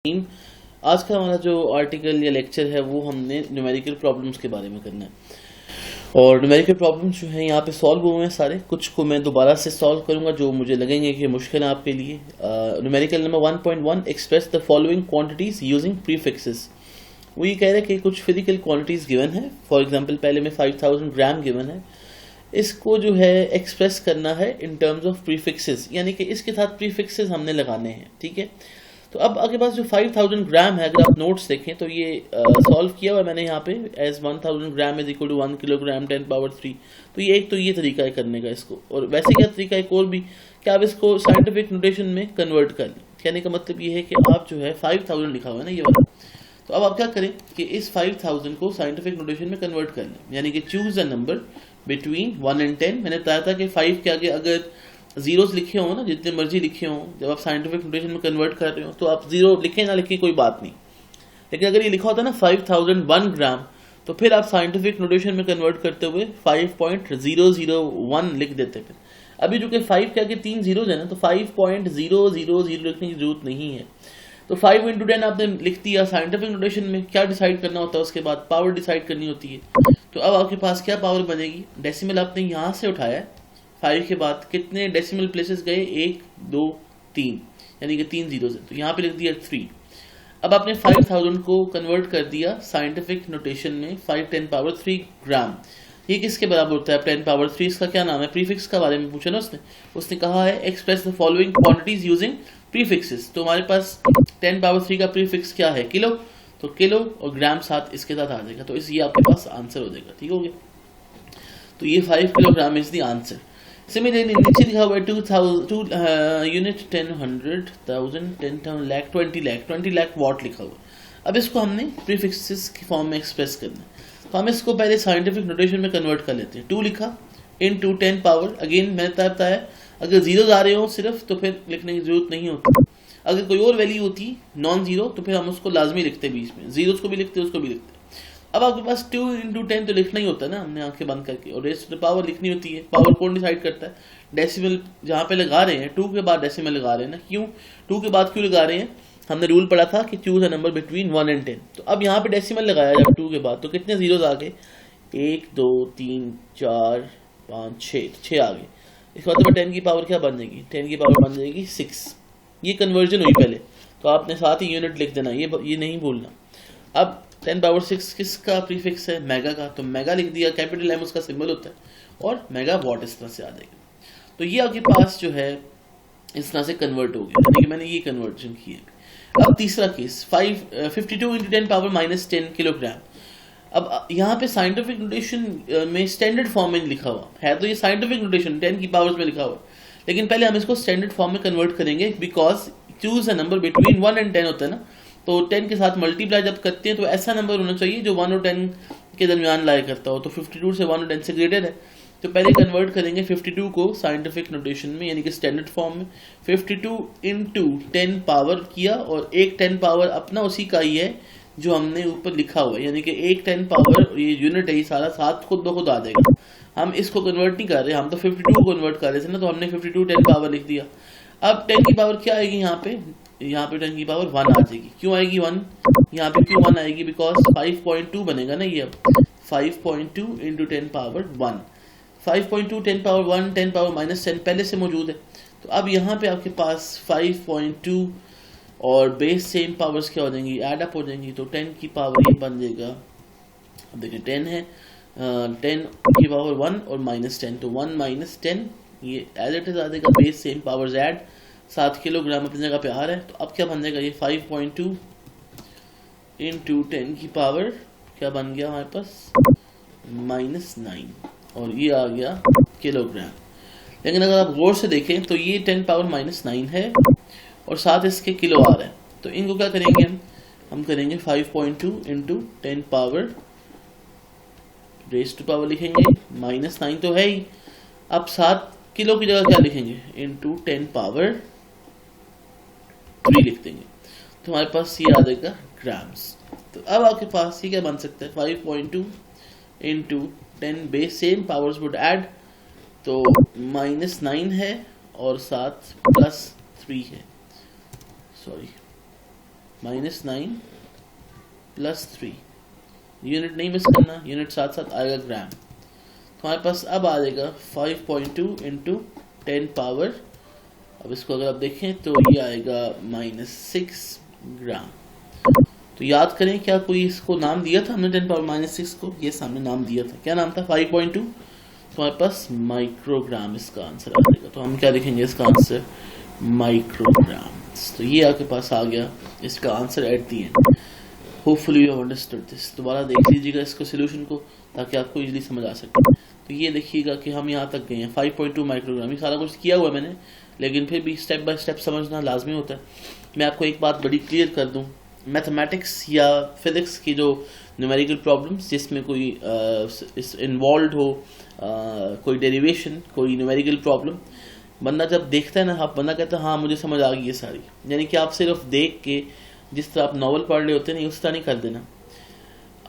Team. आज का हमारा जो आर्टिकल या लेक्चर है वो हमने न्यूमेरिकल प्रॉब्लम्स के बारे में करना है। और न्यूमेरिकल प्रॉब्लम्स जो हैं यहाँ पे सॉल्व हुए हैं सारे, कुछ को मैं दोबारा से सॉल्व करूँगा जो मुझे लगेंगे कि मुश्किल है आपके लिए। Numerical number 1.1 express the following quantities using prefixes. वो ये कह रहे हैं कि कुछ फिजिकल क्वांटिटीज गिवन है। फॉर एग्जांपल पहले में 5000 ग्राम गिवन है, इसको जो है एक्सप्रेस करना है इन टर्म्स ऑफ प्रीफिक्सेस, यानी कि इसके साथ प्रीफिक्सेस हमने लगाने हैं। ठीक है, तो अब आपके पास जो 5000 ग्राम है, अगर आप नोट्स देखें तो ये सॉल्व किया हुआ मैंने यहाँ पे as 1000 gram is equal to 1 kilogram 10 power 3। तो ये एक तो ये तरीका है करने का इसको। और वैसे क्या तरीका एक और भी कि आप इसको साइंटिफिक नोटेशन में कन्वर्ट कर लें। कहने का मतलब ये है कि आप जो है 5000 लिखा हुआ है ना ये वाला, तो अब आप क्या करें कि इस 5000 को साइंटिफिक नोटेशन में कन्वर्ट कर लें, यानी कि choose a number between 1 and 10। मैंने बताया था कि 5 के आगे अगर जीरोस लिखे हो ना, जितने मर्जी लिखे हो, जब आप साइंटिफिक नोटेशन में कन्वर्ट कर रहे हो तो आप जीरो लिखे ना लिखे कोई बात नहीं। लेकिन अगर ये लिखा होता ना 5001 ग्राम, तो फिर आप साइंटिफिक नोटेशन में कन्वर्ट करते हुए 5.001 लिख देते। फिर अभी जो कि 5 के आगे 3 जीरोस है ना, तो 5.000 लिखने की जरूरत नहीं है। तो 5 into 10 आपने लिख दिया। साइंटिफिक नोटेशन में क्या डिसाइड करना होता है, उसके बाद पावर डिसाइड करनी होती है। तो अब आपके पास क्या पावर बनेगी, डेसिमल आपने यहाँ से उठाया है, 5 के बाद कितने डेसिमल प्लेसेस गए, 1 2 3, यानी कि 3 जीरोस है, तो यहाँ पे लिख दिया 3। अब आपने 5000 को कन्वर्ट कर दिया साइंटिफिक नोटेशन में 5 10 पावर 3 ग्राम। ये किसके बराबर होता है 10 पावर 3? इसका क्या नाम है, प्रीफिक्स का बारे में पूछा ना उसने कहा है express the following quantities using prefixes. तो हमारे पास 10 पावर 3 का प्रीफिक्स क्या है, किलो, तो किलो और ग्राम साथ इसके साथ आ जाएगा, तो इस ये आपके पास आंसर हो जाएगा। ठीक हो गया, तो ये 5 kilogram is the answer. Similarly नीचे लिखा हुआ है 2000 यूनिट 10 100 1000 10 लाख 20 लाख वॉट लिखा हुआ। अब इसको हमने प्रीफिक्सेस की फॉर्म में एक्सप्रेस करना है, तो हम इसको पहले साइंटिफिक नोटेशन में कन्वर्ट कर लेते हैं। 2 लिखा इनटू 10 पावर, अगेन मैंने बताया अगर जीरोस आ रहे हो सिर्फ तो फिर लिखने की जरूरत नहीं होती। अगर कोई और वैल्यू होती नॉन जीरो तो फिर हम उसको लाजमी लिखते बीच में, जीरोस को भी लिखते उसको भी लिखते। अब आपके पास 2 into 10 तो लिखना ही होता है ना, हमने आंखें बंद करके, और रेस्ट पावर लिखनी होती है। पावर कौन डिसाइड करता है, डेसिमल जहाँ पे लगा रहे हैं 2 के बाद डेसिमल लगा रहे हैं ना, क्यों 2 के बाद क्यों लगा रहे हैं, हमने रूल पढ़ा था कि choose a number between 1 and 10। तो अब यहाँ पे डेसिमल लगाया जब 2 के बाद, तो कितने जीरोस आ गए, 1 2 3 4 5 6 आ गए। इसके बाद 10 की पावर क्या बन जाएगी, 10 की पावर बन जाएगी 6। ये कन्वर्जन हुई पहले, तो आपने साथ ही यूनिट लिख देना, ये नहीं भूलना। अब 10 पावर 6 किसका प्रीफिक्स है, मेगा का, तो मेगा लिख दिया, कैपिटल एम उसका सिंबल होता है, और मेगा वॉट इस तरह से आ जाएगा। तो ये आपके पास जो है इस तरह से कन्वर्ट हो गया, यानी कि मैंने ये कन्वर्जन की है। अब तीसरा केस 52 into 10 पावर -10 किलोग्राम। अब यहाँ पे साइंटिफिक नोटेशन में स्टैंडर्ड फॉर्म में लिखा हुआ है, तो ये साइंटिफिक नोटेशन 10 की पावर्स में लिखा हुआ है, लेकिन पहले हम इसको स्टैंडर्ड फॉर्म में कन्वर्ट करेंगे, because choose a number between 1 and 10 होता है ना, तो 10 के साथ मल्टीप्लाई जब करते हैं तो ऐसा नंबर होना चाहिए जो 1 और 10 के दरमियान लाया करता हो। तो 52 से 1 और 10 से ग्रेटर है, तो पहले कन्वर्ट करेंगे 52 को साइंटिफिक नोटेशन में, यानी कि स्टैंडर्ड फॉर्म में। 52 into 10 पावर किया, और एक 10 पावर अपना उसी का ही है जो हमने ऊपर लिखा हुआ है, यानी कि एक 10 पावर ये यूनिट है, ये सारा साथ खुद ब खुद आ जाएगा। हम इसको कन्वर्ट नहीं कर रहे, हम तो 52 को कन्वर्ट कर रहे थे ना, तो हमने 52 10 पावर लिख दिया। अब 10 की पावर क्या आएगी, यहाँ पे 10 की पावर 1 आ जाएगी। क्यों आएगी 1, यहाँ पे क्यों 1 आएगी, बिकॉज 5.2 बनेगा ना ये। अब 5.2 into 10 पावर 1, 5.2 10 पावर 1 10 पावर -10 पहले से मौजूद है। तो अब यहाँ पे आपके पास 5.2 और बेस सेम पावर्स क्या हो जाएंगी, ऐड अप हो जाएंगी, तो 10 की पावर ये बन जाएगा। अब देखिए 10 है, 10 की पावर 1 और -10, तो 1 - 10 ये एज इट इज आ जाएगा, base same powers add, 7 kilogram अपनी जगह पे आ रहा है। तो अब क्या बन जाएगा, ये 5.2 into 10 की पावर क्या बन गया हमारे पास -9, और ये आ गया किलोग्राम। लेकिन अगर आप गौर से देखें तो ये 10 पावर -9 है, और साथ इसके किलो आ रहा है, तो इनको क्या करेंगे हम करेंगे 5.2 into 10 power raise to power लिखेंगे, -9 तो है ही, अब 7 किलो की जगह क्या लिखेंगे, into 10 पावर 3 लिख देंगे, तो हमारे पास ये आ जाएगा ग्राम्स। तो अब आपके पास ये क्या बन सकता है, 5.2 into 10 base same powers would add, तो -9 है और साथ +3 है, सॉरी -9 + 3, यूनिट नहीं मिस करना, यूनिट साथ साथ आएगा ग्राम। तो हमारे पास अब आ जाएगा 5.2 × 10 पावर, अब इसको अगर आप देखें तो ये आएगा -6 ग्राम। तो याद करें क्या कोई इसको नाम दिया था हमने 10 पावर -6 को? ये सामने नाम दिया था, क्या नाम था? 5.2। तो हमारे पास माइक्रोग्राम इसका आंसर आ जाएगा। तो हम क्या लिखेंगे इसका आंसर? माइक्रोग्राम। तो ये आपके पास आ गया इसका answer at the and. Hopefully you have understood this. दोबारा देख लीजिएगा इसको सोल्यूशन को ताकि आपको इजीली समझ आ सके। तो ये देखिएगा कि हम यहाँ तक गए हैं 5.2 माइक्रोग्राम। ये सारा कुछ किया हुआ है मैंने, लेकिन फिर भी स्टेप बाय स्टेप समझना लाजमी होता है। मैं आपको एक बात बड़ी क्लियर कर दूं, मैथमेटिक्स या फिजिक्स की जो न्यूमेरिकल प्रॉब्लम्स जिसमें कोई इन्वॉल्व हो, कोई डेरिवेशन, कोई न्यूमेरिकल प्रॉब्लम, बंदा जब देखता है ना, आप बंदा कहता है हाँ मुझे समझ आ गई ये सारी। यानी कि आप सिर्फ देख के जिस तरह आप नॉवल पढ़ रहे होते हैं उस तरह नहीं कर देना।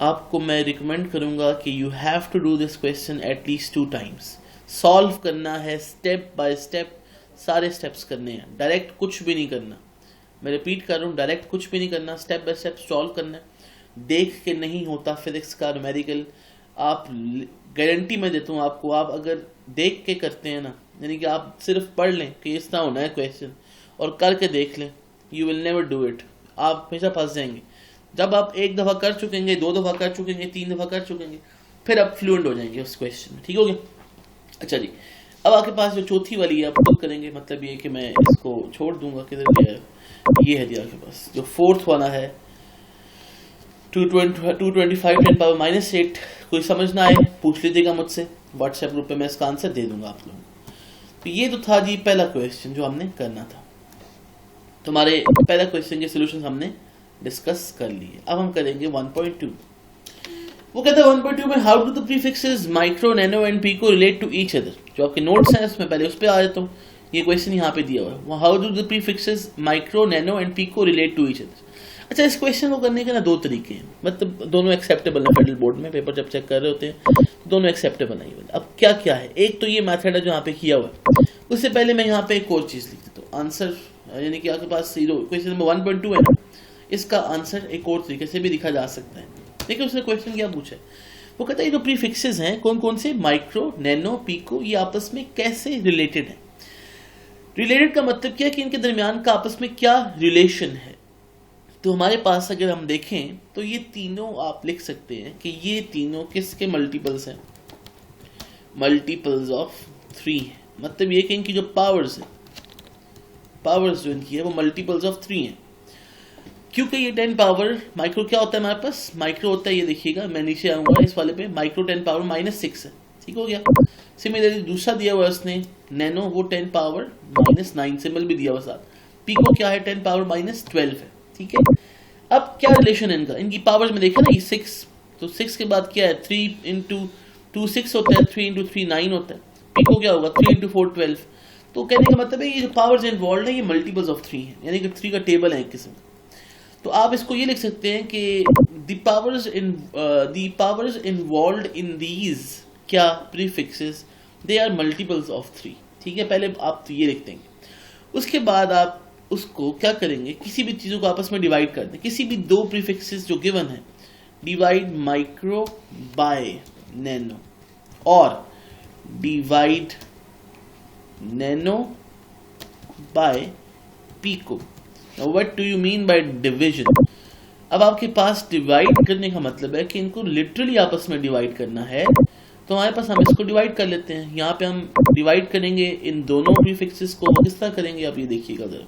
आपको मैं रिकमेंड करूंगा कि you have to do this question at least 2 times. Solve करना है स्टेप बाय स्टेप, सारे स्टेप्स करने हैं, डायरेक्ट कुछ भी नहीं करना। मैं रिपीट कर रहा हूँ, डायरेक्ट कुछ भी नहीं करना, स्टेप बाय स्टेप सॉल्व करना है। देख के नहीं होता फिजिक्स का न्यूमेरिकल। आप गारंटी मैं देता हूँ आपको, आप अगर देख के करते हैं ना, यानी कि आप सिर्फ पढ़ लें कि इस तरह होना है क्वेश्चन और करके देख लें, you will never do it. आप हमेशा फंस जाएंगे। जब आप 1 दफ़ा कर चुकेंगे, 2 दफ़ा कर चुकेंगे, 3 दफ़ा कर चुकेंगे, फिर आप फ्लुएंट हो जाएंगे उस क्वेश्चन में। ठीक हो गया? अच्छा जी, अब आपके पास जो चौथी वाली है आप खुद करेंगे। मतलब ये कि मैं इसको छोड़ दूंगा, किधर गया है? ये है जी आपके पास। जो 4th वाला है 225 10 पावर -8, कोई समझ ना आए पूछ लीजिएगा मुझसे व्हाट्सएप ग्रुप पे, मैं इसका आंसर दे दूंगा आप लोगों को। तो ये तो था जी पहला क्वेश्चन जो हमने करना था। तुम्हारे पहला क्वेश्चन के सोल्यूशन हमने डिस्कस कर लिए। अब हम करेंगे 1.2। वो कहता है 1.2 में how do the prefixes micro, nano and pico relate to each other. जो आपके नोट्स हैं उसमें पहले उस पर आ जाता हूँ। ये क्वेश्चन यहाँ पे दिया हुआ है, how do the prefixes micro, nano and pico relate to each other. अच्छा, इस क्वेश्चन को करने के ना 2 तरीके हैं, मतलब दोनों एक्सेप्टेबल है। फेडरल बोर्ड में पेपर जब चेक कर रहे होते हैं दोनों एक्सेप्टेबल नहीं है। अब क्या क्या है, एक तो ये मेथड है जो यहाँ पे किया हुआ है। उससे पहले मैं यहाँ पे एक और चीज लिख देता हूँ, आंसर यानी कि आपके पास क्वेश्चन नंबर 1.2 है ना, इसका आंसर एक और तरीके से भी लिखा जा सकता है। देखिए उसने क्वेश्चन क्या पूछा है। वो कहता है ये जो प्रीफिक्सेस हैं कौन कौन से, माइक्रो, नैनो, पीको, ये आपस में कैसे रिलेटेड है। रिलेटेड का मतलब क्या है कि इनके दरमियान का आपस में क्या रिलेशन है। तो हमारे पास अगर हम देखें तो ये तीनों आप लिख सकते हैं कि ये तीनों किसके मल्टीपल्स हैं, मल्टीपल्स ऑफ 3 है। मतलब ये कि इनकी जो पावर्स है, पावर्स जो इनकी है वो मल्टीपल्स ऑफ 3 है। क्योंकि ये 10 पावर माइक्रो क्या होता है हमारे पास, माइक्रो होता है, ये देखिएगा मैं नीचे आऊंगा इस वाले पे, माइक्रो 10 पावर -6 है। ठीक हो गया। सिमिलरली दूसरा दिया हुआ उसने नैनो, वो 10 पावर -9 सिंबल भी दिया हुआ साथ। पीको क्या है 10 पावर -12 है। ठीक है। अब क्या रिलेशन है इनका, इनकी पावर्स में देखें ना, ये 6, तो 6 के बाद क्या है 3 × 2 6 होता है, 3 × 3 9 होता है। पीको क्या होगा 3 × 4 12। तो कहने का मतलब है ये जो पावर्स इन्वॉल्व है ये मल्टीपल्स ऑफ 3 है, यानी कि 3 का टेबल है एक किस्म का। तो आप इसको ये लिख सकते हैं कि the powers involved in these क्या prefixes, they are multiples of 3। ठीक है, पहले आप तो ये लिख देंगे। उसके बाद आप उसको क्या करेंगे, किसी भी चीज़ों को आपस में डिवाइड कर दें। किसी भी 2 प्रीफिक्सेस जो गिवन है, डिवाइड माइक्रो बाय नैनो और divide nano by pico. What do you mean by division. अब आपके पास डिवाइड करने का मतलब है कि इनको लिटरली आपस में डिवाइड करना है। तो हमारे पास हम इसको डिवाइड कर लेते हैं। यहाँ पे हम डिवाइड करेंगे इन दोनों प्रीफिक्सेस को। किस तरह करेंगे आप ये देखिएगा जरा।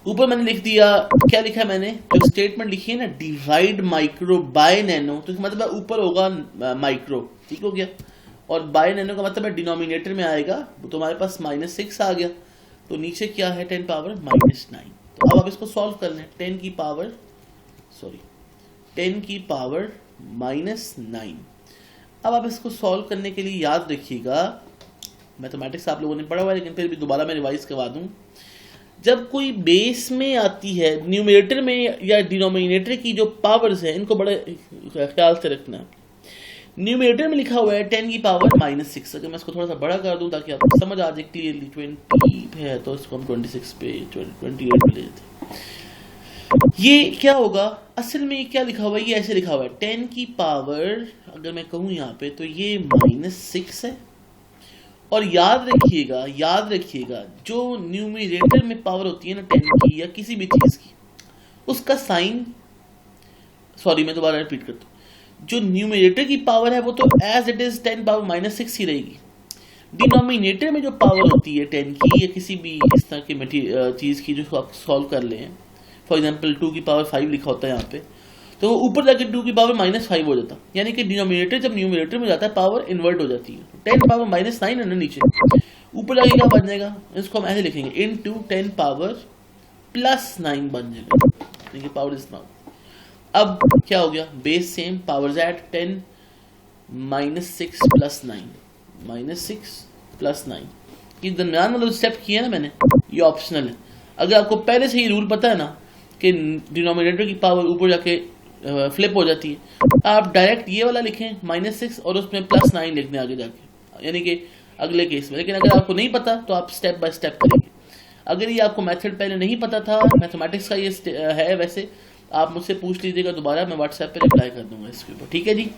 ऊपर मैंने लिख दिया, क्या लिखा है मैंने, जो स्टेटमेंट लिखी है ना, डिवाइड माइक्रो बाय नैनो, तो मतलब ऊपर होगा माइक्रो। ठीक हो गया। और बाय नैनो का मतलब है डिनोमिनेटर में आएगा, तो हमारे पास -6 आ गया। तो नीचे क्या है 10 पावर -9। तो अब आप इसको सॉल्व कर लें। 10 की पावर -9। अब आप इसको सॉल्व करने के लिए याद रखिएगा, मैथमेटिक्स आप लोगों ने पढ़ा हुआ है लेकिन फिर भी दोबारा मैं रिवाइज करवा दूं। जब कोई बेस में आती है, न्यूमरेटर में या डिनोमिनेटर की जो पावर्स है, इनको बड़ा ख्याल से रखना। न्यूमरेटर में लिखा हुआ है 10 की पावर -6। अगर मैं इसको थोड़ा सा बड़ा कर दूं ताकि आपको समझ आ जाए क्लियरली, 20 है तो इसको हम 26 पे 28 पे ले लेते हैं। ये क्या होगा, असल में ये क्या लिखा हुआ है, ये ऐसे लिखा हुआ है 10 की पावर, अगर मैं कहूँ यहाँ पे तो ये -6 है। और याद रखिएगा जो न्यूमरेटर में पावर होती है ना 10 की या किसी भी चीज की, उसका साइन, सॉरी मैं दोबारा रिपीट करता हूँ, जो न्यूमरेटर की पावर है वो तो एज इट इज 10 पावर -6 ही रहेगी। डिनोमिनेटर में जो पावर होती है 10 की या किसी भी इस तरह की चीज की जो आप सॉल्व कर लें, फॉर एग्जाम्पल 2 की पावर 5 लिखा होता है यहाँ पे, तो वो ऊपर जाके 2 की पावर -5 हो जाता, यानी कि डिनोमिनेटर जब न्यूमरेटर में जाता है पावर इन्वर्ट हो जाती है। 10 पावर -9 है ना नीचे, ऊपर जाके क्या बन जाएगा, इसको हम ऐसे लिखेंगे इनटू 10 पावर +9 बन जाएगा, देखिए पावर इज नाउ। अब क्या हो गया, बेस सेम, पावर्स एट 10 -6 + 9, ये दरमियान वाला स्टेप किया ना मैंने, ये ऑप्शनल है। अगर आपको पहले से ही रूल पता है ना कि डिनोमिनेटर की पावर ऊपर जाके फ्लिप हो जाती है, आप डायरेक्ट ये वाला लिखें -6 और उसमें +9 लिख दें आगे जाके, यानी कि अगले केस में। लेकिन अगर आपको नहीं पता तो आप स्टेप बाय स्टेप करेंगे। अगर ये आपको मेथड पहले नहीं पता था, मैथमेटिक्स का ये है वैसे, आप मुझसे पूछ लीजिएगा दोबारा, मैं व्हाट्सएप पे रिप्लाई कर दूंगा इसके ऊपर, ठीक है जी।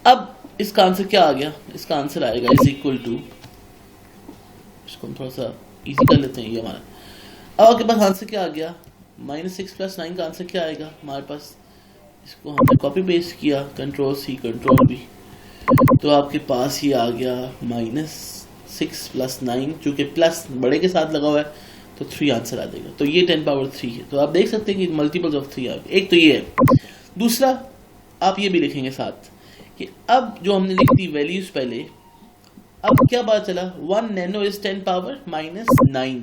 अब इसका आंसर क्या आ गया, इसका आंसर आएगा इज इक्वल टू, इसको हम थोड़ा सा इजी कर लेते हैं ये हमारा। अब आपके पास आंसर क्या आ गया, -6 + 9 का आंसर क्या आएगा हमारे पास, इसको हमने कॉपी पेस्ट किया, Ctrl+C Ctrl+V, तो आपके पास ये आ गया -6 + 9, चूंकि प्लस बड़े के साथ लगा हुआ है तो 3 आंसर आ जाएगा। तो ये 10 पावर 3 है, तो आप देख सकते हैं कि मल्टीपल्स ऑफ 3 आ गए। एक तो ये है, दूसरा आप ये भी लिखेंगे साथ कि अब जो हमने लिख दी वैल्यूज पहले, अब क्या पता चला, 1 nano is 10 power -9।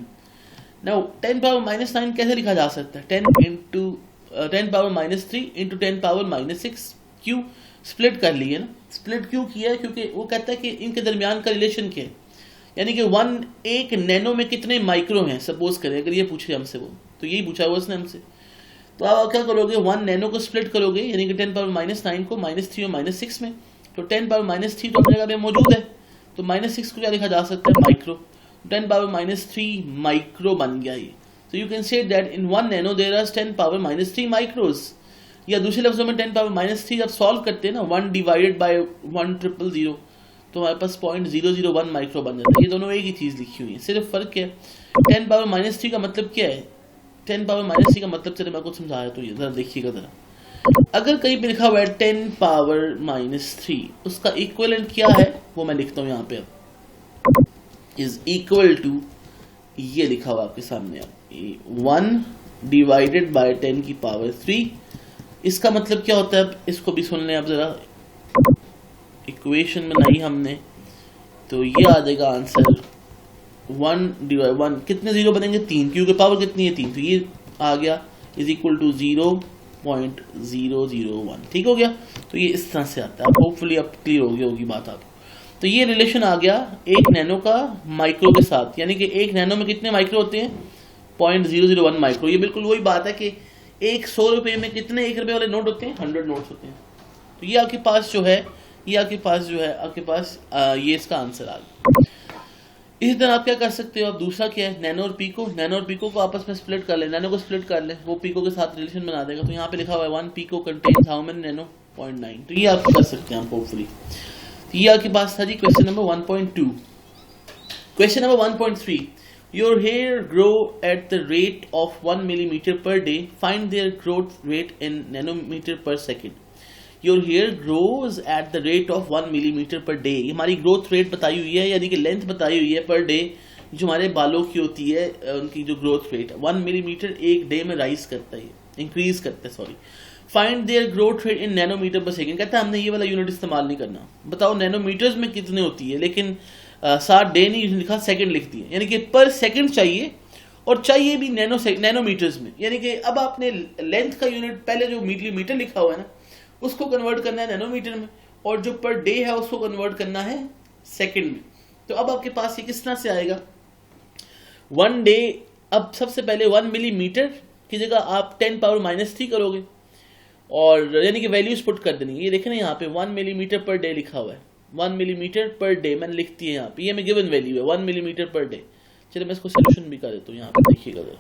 Now 10 power -9 कैसे लिखा जा सकता है, 10 पावर -3 इंटू 10 पावर -6, क्यों स्प्लिट कर लिए ना, स्प्लिट क्यों किया है, क्योंकि वो कहता है कि इनके दरमियान का रिलेशन क्या है, यानी कि 1 नैनो में कितने माइक्रो हैं, सपोज करें अगर ये पूछे हमसे, वो तो यही पूछा हुआ उसने हमसे। तो आप क्या करोगे, 1 नैनो को स्प्लिट करोगे, यानी कि 10 पावर -9 को -3 और -6 में, तो 10 पावर -3 तो अपने जगह में मौजूद है, तो -6 को क्या लिखा जा सकता है, माइक्रो, 10 पावर -3 माइक्रो बन गया ये। तो you can say that in 1 nano there are 10 power -3 micros, या दूसरे लफ्जों में 10 पावर -3 जब सॉल्व करते हैं ना 1 डिवाइडेड बाय 1000, तो हमारे पास 0.001 माइक्रो बन जाता है। ये दोनों एक ही चीज लिखी हुई है, सिर्फ फर्क क्या है, 10 पावर -3 का मतलब क्या है, 10 पावर -3 का मतलब, चले मैं कुछ समझाया तो ये जरा देखिएगा जरा, अगर कहीं पे लिखा हुआ है 10 पावर -3, उसका इक्विवेलेंट क्या है वो मैं लिखता हूँ यहाँ पे, अब इज इक्वल टू, ये लिखा हुआ आपके सामने, 1 डिवाइडेड बाय 10 की पावर 3। इसका मतलब क्या होता है, अब इसको भी सुन लें आप जरा, इक्वेशन बनाई हमने, तो ये आ जाएगा आंसर 1 कितने जीरो बनेंगे, 3, क्योंकि पावर कितनी है 3, तो ये आ गया इज इक्वल टू 0.001, ठीक हो गया। तो ये इस तरह से आता है, होपफुली अब क्लियर हो गई होगी बात आपको। तो ये रिलेशन आ गया 1 नैनो का माइक्रो के साथ, यानी कि 1 नैनो में कितने माइक्रो होते हैं, 0.001 माइक्रो। ये बिल्कुल वही बात है कि 100 रुपये में कितने 1 रुपये वाले नोट होते हैं, 100 नोट्स होते हैं। तो ये आपके पास जो है, ये इसका आंसर आ गया। इसी तरह आप क्या कर सकते हो, आप दूसरा क्या है, नैनो और पीको को आपस में स्प्लिट कर ले, नैनो को स्प्लिट कर ले, वो पीको के साथ रिलेशन बना देगा। तो यहाँ पे लिखा हुआ है 1 pico contains how many nano, 0.9। तो ये आप कर सकते हैं आप होपफुली। तो ये आपके पास था जी question number 1.2। Question number 1.3, your hair grow at the rate of 1 millimetre per day, find their growth rate in nanometre per second. Your hair grows at the rate of 1 millimetre per day, हमारी growth rate बताई हुई है, यानी कि length बताई हुई है per day, जो हमारे बालों की होती है उनकी जो ग्रोथ रेट 1 मिलीमीटर एक डे में राइज करता है, इंक्रीज करता है, sorry. Find their growth rate in nanometre per second, कहता है हमने ये वाला यूनिट इस्तेमाल नहीं करना, बताओ नैनोमीटर्स में कितने होती है, लेकिन साथ डे नहीं लिखा, सेकंड लिख दिए, यानी कि पर सेकंड चाहिए, और चाहिए भी नैनोमीटर्स में। यानी कि अब आपने लेंथ का यूनिट पहले जो मिलीमीटर लिखा हुआ है ना, उसको कन्वर्ट करना है नैनोमीटर में, और जो पर डे है उसको कन्वर्ट करना है सेकंड में। तो अब आपके पास ये किस तरह से आएगा, 1 डे, अब सबसे पहले 1 मिलीमीटर की जगह आप 10 पावर -3 करोगे, और यानी कि वैल्यूज पुट कर देनी। ये देखें ना यहाँ पे 1 मिलीमीटर पर डे लिखा हुआ है, 1 मिलीमीटर पर डे मैंने लिख दी है यहाँ पे, ये मैं गिवन वैल्यू है 1 मिलीमीटर पर डे। चलिए मैं इसको सोल्यूशन भी कर देता हूँ, यहाँ पे देखिएगा जरा।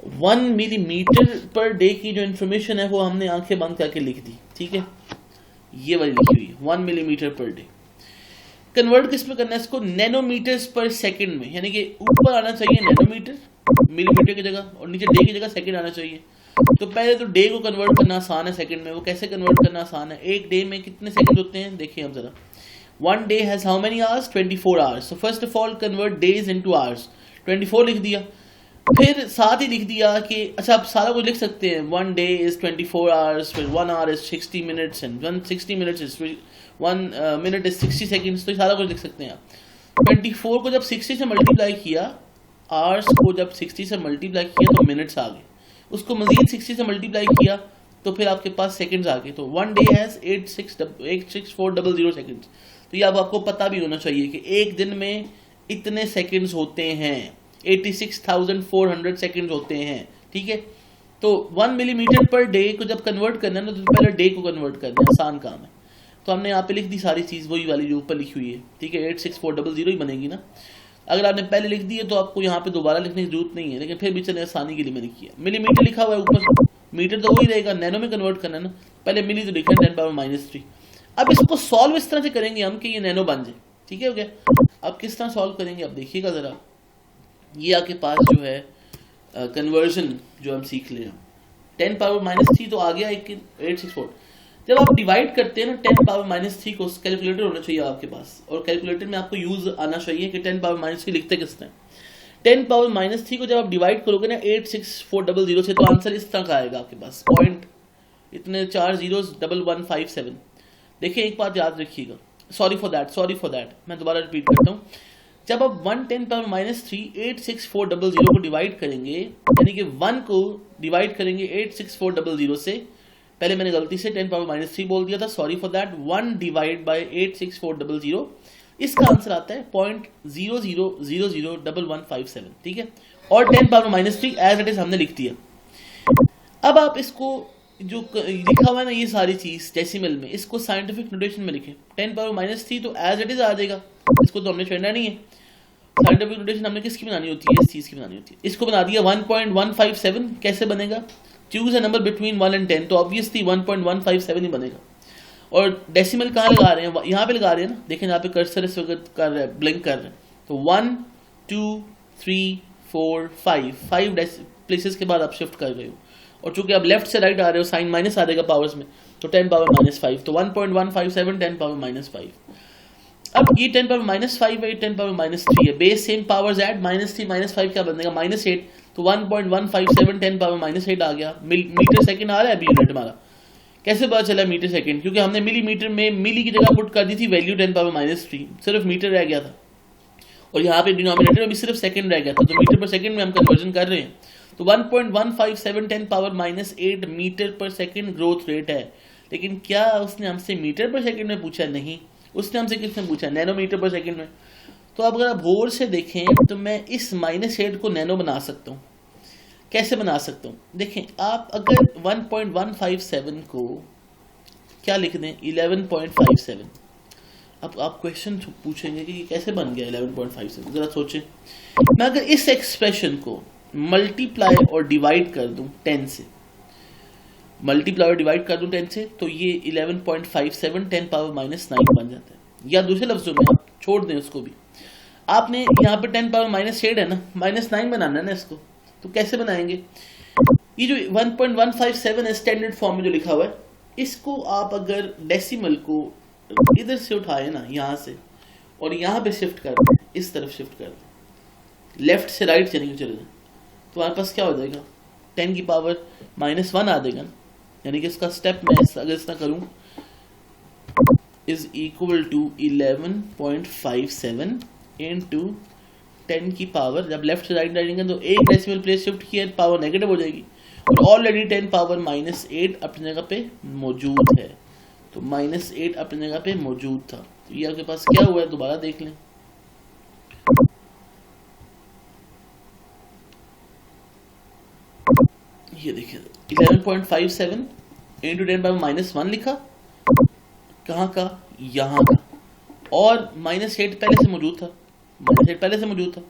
1 मिलीमीटर पर डे की जो इन्फॉर्मेशन है वो हमने आंखें बंद करके लिख दी, ठीक है, ये वाली लिखी हुई है 1 मिलीमीटर पर डे। कन्वर्ट किस में करना है इसको, नैनोमीटर्स पर सेकंड में, यानी कि ऊपर आना चाहिए नैनोमीटर मिलीमीटर की जगह और नीचे डे की जगह सेकंड आना चाहिए। तो पहले तो डे को कन्वर्ट करना आसान है सेकंड में, वो कैसे कन्वर्ट करना आसान है, एक डे में कितने सेकंड होते हैं देखिए हम जरा। 1 day has how many hours, 24 hours. So first of all convert days into hours, 24 लिख दिया। फिर साथ ही लिख दिया कि अच्छा आप सारा कुछ लिख सकते हैं, 1 डे इज 24 आवर्स, फिर 1 our is 60 minutes and 160 minutes is 1 minute is 60 seconds, तो सारा कुछ लिख सकते हैं आप। 24 को जब 60 से मल्टीप्लाई किया, आवर्स को जब 60 से मल्टीप्लाई किया तो मिनट्स आ गए, उसको मजीद 60 से मल्टीप्लाई किया तो फिर आपके पास सेकंड्स आ गए। तो 1 डे हैज 86400 सेकंड्स। तो ये अब आपको पता भी होना चाहिए कि एक दिन में इतने सेकंड्स होते हैं, 86,400 सेकंड्स होते हैं, ठीक है। तो 1 मिलीमीटर पर डे को जब कन्वर्ट करना है ना, तो पहले डे को कन्वर्ट करना है, आसान काम है। तो हमने यहाँ पे लिख दी सारी चीज़ वही वाली जो ऊपर लिखी हुई है, ठीक है, 86400 ही बनेगी ना। अगर आपने पहले लिख दी है तो आपको यहाँ पे दोबारा लिखने की जरूरत नहीं है, लेकिन फिर भी चले आसानी के लिए मैंने किया। मिलीमीटर लिखा हुआ है ऊपर, मीटर तो वही रहेगा, नैनो में कन्वर्ट करना है ना, पहले मिली तो लिखा 10⁻³ अब इसको सॉल्व इस तरह से करेंगे हम कि ये नैनो बन जाए, ठीक है हो गया। अब किस तरह सॉल्व करेंगे आप देखिएगा जरा, ये आपके पास जो है कन्वर्जन जो हम सीख ले, 10⁻³ तो आ गया 864। जब आप डिवाइड करते हैं ना 10⁻³ को, कैलकुलेटर होना चाहिए आपके पास, और कैलकुलेटर में आपको यूज आना चाहिए कि 10⁻³ लिखते किस तरह। 10⁻³ को जब आप डिवाइड करोगे ना 86400 से, तो आंसर इस तरह का आएगा आपके पास, पॉइंट इतने 4 zeros 1157। देखिए एक बात याद रखिएगा, सॉरी फॉर दैट, मैं दोबारा रिपीट करता हूँ। जब आप 10⁻³ 86400 को डिवाइड करेंगे, यानी कि 1 को डिवाइड करेंगे 86400 से, पहले मैंने गलती से 10⁻³ बोल दिया था, sorry for that. 1 divide by 86400, इसका आंसर आता है 0.00001157, ठीक है। और 10⁻³ एज इट इज हमने लिख दिया। अब आप इसको जो लिखा हुआ है ना ये सारी चीज डेसिमल में, इसको साइंटिफिक नोटेशन में लिखें। 10⁻³ तो एज इट इज आ जाएगा, इसको तो हमने छेड़ना नहीं है। साइंटिफिक नोटेशन हमने किसकी बनानी होती है, इस चीज की बनानी होती है। इसको बना दिया 1.157, कैसे बनेगा, choose a number between 1 and 10, तो ऑब्वियसली 1.157 ही बनेगा। और डेसिमल कहाँ लगा रहे हैं, यहाँ पे लगा रहे हैं ना, देखें यहाँ पे कर्सर इस वक्त कर रहा है, ब्लिंक कर रहे हैं। तो 1 2 3 4 5 प्लेसेस के बाद आप शिफ्ट कर रहे हो, और चूंकि आप लेफ्ट से राइट आ रहे हो साइन माइनस आ जाएगा पावर्स में, तो 10⁻⁵, तो 1.157 10⁻⁵। अब ये 10⁻⁵ है, 10⁻³ है, बेस सेम पावर्स ऐड, -3 -5 क्या बनेगा, -8, तो 1.157 10⁻⁸ आ गया। मीटर सेकंड आ रहा है अभी यूनिट हमारा, कैसे पता चला मीटर सेकंड, क्योंकि हमने मिलीमीटर में मिली की जगह पुट कर दी थी वैल्यू 10⁻⁻3, सिर्फ मीटर रह गया था, और यहाँ पे डिनोमिनेटर में भी सिर्फ सेकंड रह गया था, तो मीटर पर सेकंड में हम कन्वर्जन कर रहे हैं। तो 1.157 10⁻⁻8 मीटर पर सेकंड ग्रोथ रेट है। लेकिन क्या उसने हमसे मीटर पर सेकंड में पूछा, नहीं, उसने हमसे किसने पूछा, नैनोमीटर पर सेकंड में। तो अब अगर आप गौर से देखें तो मैं इस -8 को नैनो बना सकता हूँ। कैसे बना सकता हूँ, देखें आप अगर 1.157 को क्या लिख दें 11.57, अब आप क्वेश्चन पूछेंगे कि कैसे बन गया 11.57, जरा सोचें। मैं अगर इस एक्सप्रेशन को मल्टीप्लाई और डिवाइड कर दूं 10 से, मल्टीप्लाई और डिवाइड कर दूं 10 से, तो ये 11.57 10⁻⁹ बन जाता है। या दूसरे लफ्जों में आप छोड़ दें उसको भी, आपने यहाँ पे 10⁻⁸ है ना, -9 बनाना है ना इसको, तो कैसे बनाएंगे, ये जो 1.157 है स्टैंडर्ड फॉर्म में जो लिखा हुआ है, इसको आप अगर डेसिमल को इधर से उठाए ना यहाँ से, और यहाँ पे शिफ्ट कर दें, इस तरफ शिफ्ट कर दें, लेफ्ट से राइट चले जाए, तो हमारे पास क्या हो जाएगा 10 की पावर -1 आ जाएगा। यानी कि इसका स्टेप मैं अगर इस तरह करूं, इज इक्वल टू 11.57 इंटू 10 की पावर, जब लेफ्ट से राइट जाएंगे तो एक डेसिमल प्लेस शिफ्ट किया, पावर नेगेटिव हो जाएगी, और ऑलरेडी 10⁻⁸ अपनी जगह पे मौजूद है, तो -8 अपनी जगह पे मौजूद था। तो ये आपके पास क्या हुआ है, दोबारा देख लें, ये देखिए 11.57 इंटू 10⁻⁻1 लिखा, कहाँ का, यहाँ का, और -8 पहले से मौजूद था, -8 पहले से मौजूद था,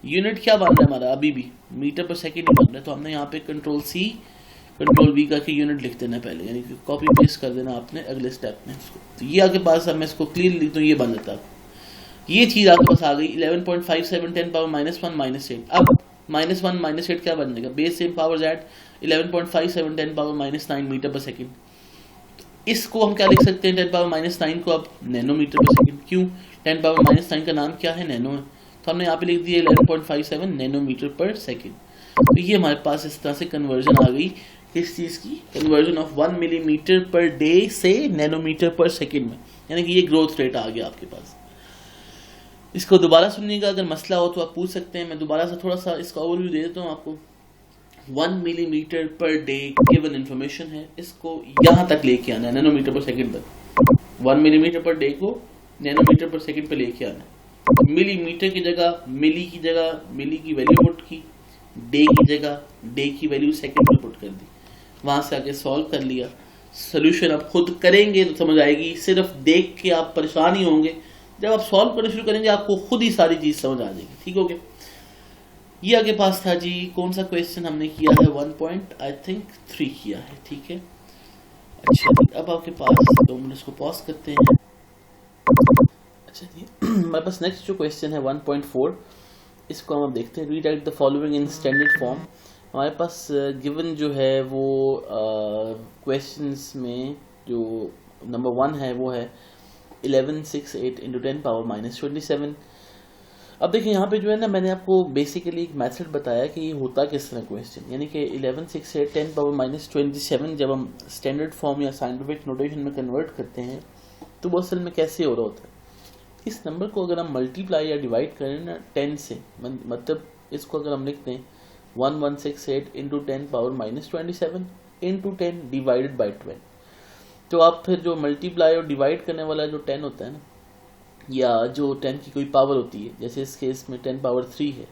यूनिट क्या बन रहा है हमारा अभी भी मीटर पर सेकेंड ही बन रहा है, तो हमने यहाँ पे कंट्रोल सी कंट्रोल वी करके यूनिट लिख देना पहले, यानी कि कॉपी पेस्ट कर देना आपने अगले स्टेप में इसको। तो ये आपके पास, अब मैं इसको क्लियर लिख दूँ, ये बन जाता है। ये चीज़ आपके पास आ गई 11.57 10 पावर -1 -8। अब -1 -8 क्या बन जाएगा, base same powers add 11.57 10 power -9 metre per second. इसको हम क्या लिख सकते हैं, 10 पावर -9 को अब नैनोमीटर पर सेकेंड। क्यों, 10 पावर -9 का नाम क्या है, नैनो है, तो हमने यहाँ पे लिख दिया 11.57 नैनोमीटर पर सेकेंड। तो ये हमारे पास इस तरह से कन्वर्जन आ गई, किस चीज़ की, conversion of 1 millimetre per day से नैनोमीटर पर सेकेंड में, यानी कि ये ग्रोथ रेट आ गया आपके पास। इसको दोबारा सुनिएगा, अगर मसला हो तो आप पूछ सकते हैं। मैं दोबारा से थोड़ा सा इसका ओवरव्यू दे देता हूँ आपको। 1 millimetre per day given information है, इसको यहाँ तक लेके आना है, नैनोमीटर पर सेकेंड तक। 1 मिलीमीटर पर डे को नैनोमीटर पर सेकेंड पर लेके आना है। मिलीमीटर की जगह मिली की वैल्यू पुट की, डे की जगह डे की वैल्यू सेकेंड में पुट कर दी, वहां से आके सॉल्व कर लिया। सोल्यूशन आप खुद करेंगे तो समझ आएगी, सिर्फ देख के आप परेशान ही होंगे। जब आप सॉल्व करना शुरू करेंगे आपको खुद ही सारी चीज समझ आ जाएगी। ठीक हो गया, ये आगे पास था जी। कौन सा क्वेश्चन हमने किया है, 1.3 किया है। ठीक है, अच्छा अब आपके पास 2 मिनट इसको पॉज करते हैं। अच्छा जी, हमारे पास नेक्स्ट जो क्वेश्चन है 1.4, इसको हम देखते हैं। Read out the following in standard form. हमारे पास गिवन जो है वो क्वेश्चंस में जो नंबर 1 है वो है 1168 इंटू 10 पावर -27। अब देखिए यहाँ पे जो है ना, मैंने आपको बेसिकली एक मेथड बताया कि ये होता किस तरह क्वेश्चन, यानी कि 1168 10 पावर -27 जब हम स्टैंडर्ड फॉर्म या साइंटिफिक नोटेशन में कन्वर्ट करते हैं तो वो असल में कैसे हो रहा होता है। इस नंबर को अगर हम मल्टीप्लाई या डिवाइड करें ना 10 से, मतलब इसको अगर हम लिखते हैं 1168 into 10 power -27 into 10 divided by 12, तो आप फिर जो मल्टीप्लाई और डिवाइड करने वाला जो 10 होता है ना, या जो 10 की कोई पावर होती है, जैसे इस केस में 10 पावर 3 है,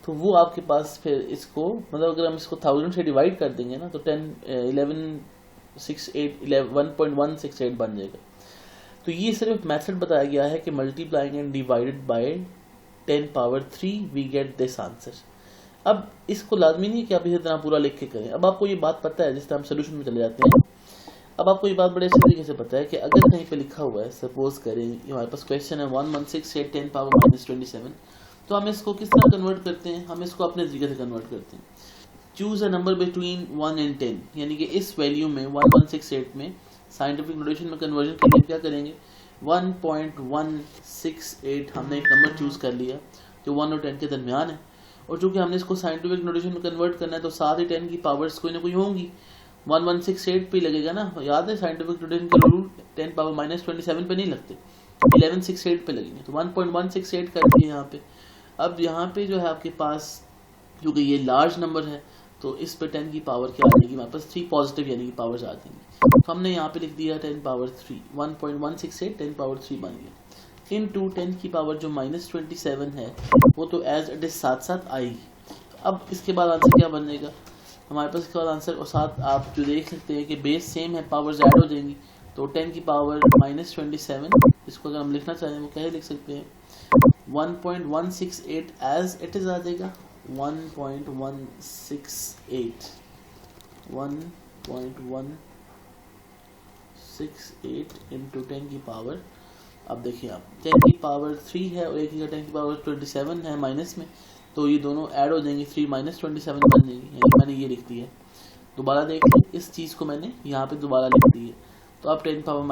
तो वो आपके पास फिर इसको, मतलब अगर हम इसको 1000 से डिवाइड कर देंगे ना तो 1.168 बन जाएगा। तो ये सिर्फ मेथड बताया गया है कि multiplying and divided by 10 power 3 we get this answer. अब इसको लाजमी नहीं कि आप इसी तरह पूरा लिख के करें। अब आपको ये बात पता है, जिस तरह हम सोल्यूशन में चले जाते हैं, अब आपको ये बात बड़े अच्छे तरीके से पता है कि अगर कहीं पे लिखा हुआ है, सपोज करें हमारे पास क्वेश्चन है 1168 10 पावर -27, तो हम इसको किस तरह कन्वर्ट करते हैं, हम इसको अपने तरीके से कन्वर्ट करते हैं। Choose a number between 1 and 10, यानी कि इस वैल्यू में 1168 में साइंटिफिक नोटेशन में कन्वर्जन के लिए क्या करेंगे, 1.168 हमने एक नंबर चूज कर लिया जो 1 और 10 के दरमियान है, और चूंकि हमने इसको साइंटिफिक नोटेशन में कन्वर्ट करना है तो साथ ही 10 की पावर्स कोई ना कोई होंगी, 1168 पे लगेगा ना। याद है साइंटिफिक नोटेशन का रूल 10 पावर -27 पे नहीं लगते, 1168 पे लगेंगे। तो 1.168 कर दिए यहाँ पे। अब यहाँ पे जो है आपके पास, क्योंकि ये लार्ज नंबर है तो इस पे 10 की पावर क्या आ जाएगी, हमारे पास 3 पॉजिटिव यानी कि पावर्स आ जाएंगी। तो हमने यहाँ पे लिख दिया 10 पावर 3, 1.168 10 पावर 3 बन गया, इनटू 10 की पावर जो -27 है वो तो एज इट इज साथ साथ आएगी। तो अब इसके बाद आंसर क्या बनेगा हमारे पास, इसके बाद आंसर, और साथ आप जो देख सकते हैं कि बेस सेम है, पावर्स ऐड हो जाएंगी, तो 10 की पावर -27, इसको अगर हम लिखना चाहें वो क्या लिख सकते हैं, 1.168 एज इट इज आ जाएगा, 1.168 इंटू 10 की पावर, अब देखिए आप 10 की पावर 3 है और एक की 10 की पावर 27 है माइनस में, तो ये दोनों ऐड हो जाएंगे, 3 -27 बन जाएंगी, यानी मैंने ये लिख दिया है। दोबारा देख लें, इस चीज़ को मैंने यहाँ पे दोबारा लिख दी है। तो आप 10 पावर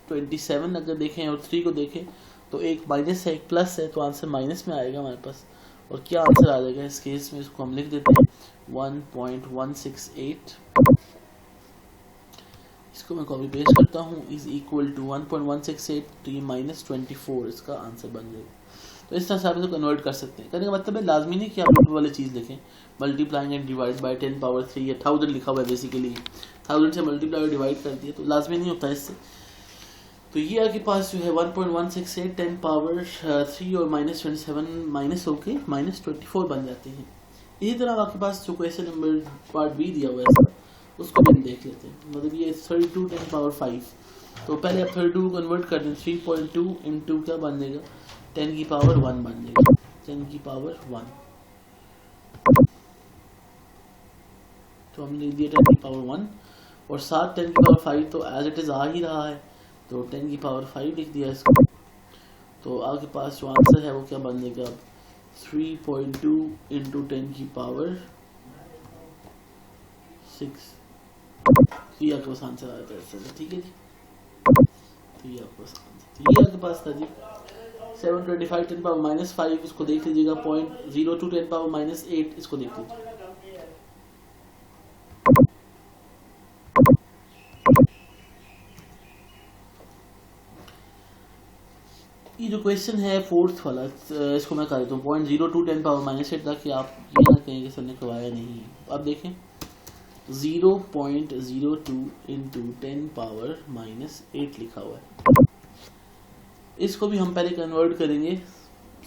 -27 अगर देखें और 3 को देखें तो एक माइनस है एक प्लस है, तो आंसर माइनस में आएगा हमारे पास। और क्या आंसर आ जाएगा इस केस में, इसको हम लिख देते हैं 1.168, इसको मैं कॉपी पेस्ट करता हूँ, इज इक्वल टू 1.168 तो ये -24 इसका आंसर बन जाएगा। तो इस तरह से आप इसको कन्वर्ट कर सकते हैं। करने का मतलब है लाजमी नहीं कि आप ऊपर वाली चीज़ लिखें, multiplying and divide by 10 power 3 या 1000 लिखा हुआ है, बेसिकली 1000 से मल्टीप्लाई और डिवाइड कर दिया, तो लाजमी नहीं होता इससे। तो ये आपके पास जो है 1.168 10 पावर 3 और -27 माइनस होके -24 बन जाते हैं। इसी तरह आपके पास जो क्वेश्चन नंबर पार्ट बी दिया हुआ है उसको भी देख लेते हैं। मतलब ये 32 10 पावर 5, तो पहले आप 32 कन्वर्ट कर दें, 3.2 इंटू क्या बन जाएगा, 10 की पावर 1 बन जाएगा। 10 की पावर 1, तो हमने लिख दिया 10 की पावर 1 और साथ 10 की पावर 5 तो एज इट इज आ ही रहा है, तो 10 की पावर 5 लिख दिया इसको। तो आपके पास जो आंसर है वो क्या बनेगा, 3.2 इंटू 10 की पावर 6, ये आपके पास आंसर आया था। ठीक है जी, तो ये आपके पास आंसर, ये आपके पास था जी 725 10 पावर माइनस 5, इसको देख लीजिएगा, 0.02 10 पावर माइनस 8, इसको देख लीजिए। ये जो क्वेश्चन है फोर्थ वाला, इसको मैं कर देता हूँ 0.02 10 पावर माइनस 8, ताकि आप ये ना कहें कि सर ने करवाया नहीं है। अब देखें 0.02 इंटू 10 पावर माइनस 8 लिखा हुआ है, इसको भी हम पहले कन्वर्ट करेंगे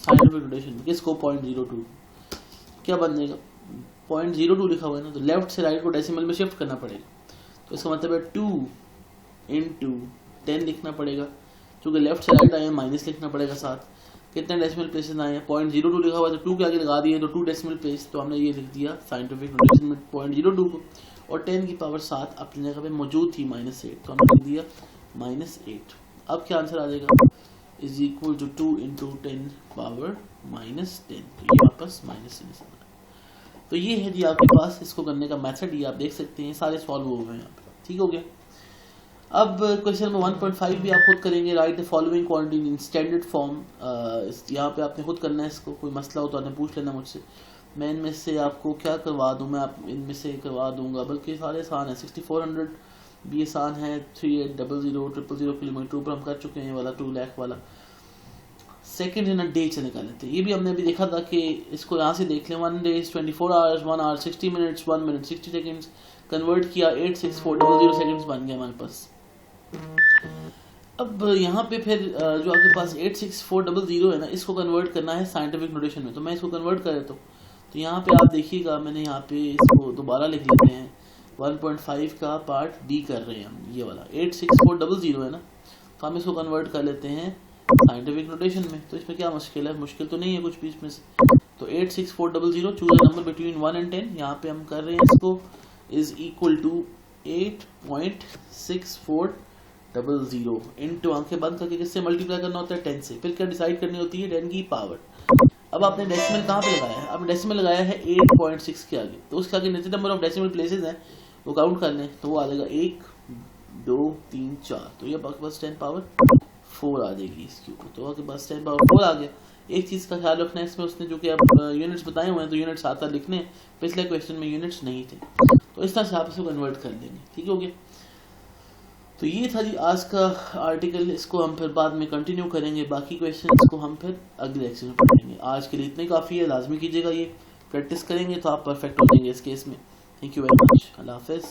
साइंटिफिक नोटेशन में। किसको 0.02 क्या बनेगा, 0.02 लिखा हुआ है ना, तो लेफ्ट से राइट को डेसिमल में शिफ्ट करना पड़ेगा, तो इसका मतलब है 2 इंटू 10 लिखना पड़ेगा, क्योंकि लेफ्ट से राइट आए हैं माइनस लिखना पड़ेगा साथ। कितने डेसिमल प्लेसेस आए हैं, 0.02 लिखा हुआ है तो 2 के आगे लगा दिए तो 2 डेसिमल प्लेस, तो हमने ये लिख दिया साइंटिफिक नोटेशन में 0.02 को, और 10 की पावर 7 अपनी जगह पे मौजूद थी -8, तो हमने लिख दिया -8। अब क्या आंसर आ जाएगा, is equal to 2 into 10 power -10, तो ये वापस -10। तो ये है जी आपके पास इसको करने का मेथड, ये आप देख सकते हैं सारे सॉल्व हो गए यहाँ पे। ठीक हो गया। अब क्वेश्चन नंबर 1.5 भी आप खुद करेंगे, right the following quantity in standard form. यहाँ पे आपने खुद करना है इसको, कोई मसला हो तो आपने पूछ लेना मुझसे, मैं इनमें से आपको क्या करवा दूँ, मैं आप इनमें से करवा दूंगा, बल्कि सारे आसान है। 6400 भी आसान है, 3800 000 किलोमीटर ऊपर हम कर चुके हैं, ये वाला 2 लाख वाला। सेकेंड इन अ डे से निकाल लेते हैं, ये भी हमने अभी देखा था कि इसको यहाँ से देख लें, 1 day 24 hours, 1 hour 60 minutes, 1 minute 60 seconds, convert किया 86400 सेकंड्स बन गया हमारे पास। अब यहाँ पे फिर जो आपके पास 86400 है ना, इसको कन्वर्ट करना है साइंटिफिक नोटेशन में, तो मैं इसको कन्वर्ट कर देता हूँ। तो यहाँ पे आप देखिएगा, मैंने यहाँ पे इसको दोबारा लिख लेते हैं, 1.5 का पार्ट डी कर रहे हैं हम, ये वाला 86400 है ना, तो हम इसको कन्वर्ट कर लेते हैं साइंटिफिक नोटेशन में। तो इसमें क्या मुश्किल है, मुश्किल तो नहीं है कुछ भी इसमें से। तो 86400 choose a number between 1 and 10, यहाँ पे हम कर रहे हैं इसको, इज इक्वल टू 8.6400 इंटू आंखें बंद करके किससे मल्टीप्लाई करना होता है, 10 से। फिर क्या डिसाइड करनी होती है, 10 की पावर। अब आपने डेसिमल कहाँ पे लगाया है, आपने डेसिमल लगाया है 8.6 के आगे, तो उसके आगे जितने नंबर ऑफ डेसिमल प्लेसेस हैं वो काउंट कर लें, तो वो आ जाएगा 1 2 3 4, तो ये आपके पास 10 पावर 4 आ जाएगी इसके ऊपर, तो आपके पास 10 पावर 4 आ गया। एक चीज़ का ख्याल रखना है इसमें, उसने जो कि आप यूनिट्स बताए हुए हैं, तो यूनिट्स आता लिखने, पिछले क्वेश्चन में यूनिट्स नहीं थे, तो इस तरह से आप इसको कन्वर्ट कर देंगे। ठीक हो गया। तो ये था जी आज का आर्टिकल, इसको हम फिर बाद में कंटिन्यू करेंगे, बाकी क्वेश्चंस को हम फिर अगले लेक्चर में पढ़ेंगे। आज के लिए इतने काफ़ी है, लाजमी कीजिएगा, ये प्रैक्टिस करेंगे तो आप परफेक्ट हो जाएंगे इस केस में। थैंक यू वेरी मच, अल्लाह हाफिज़।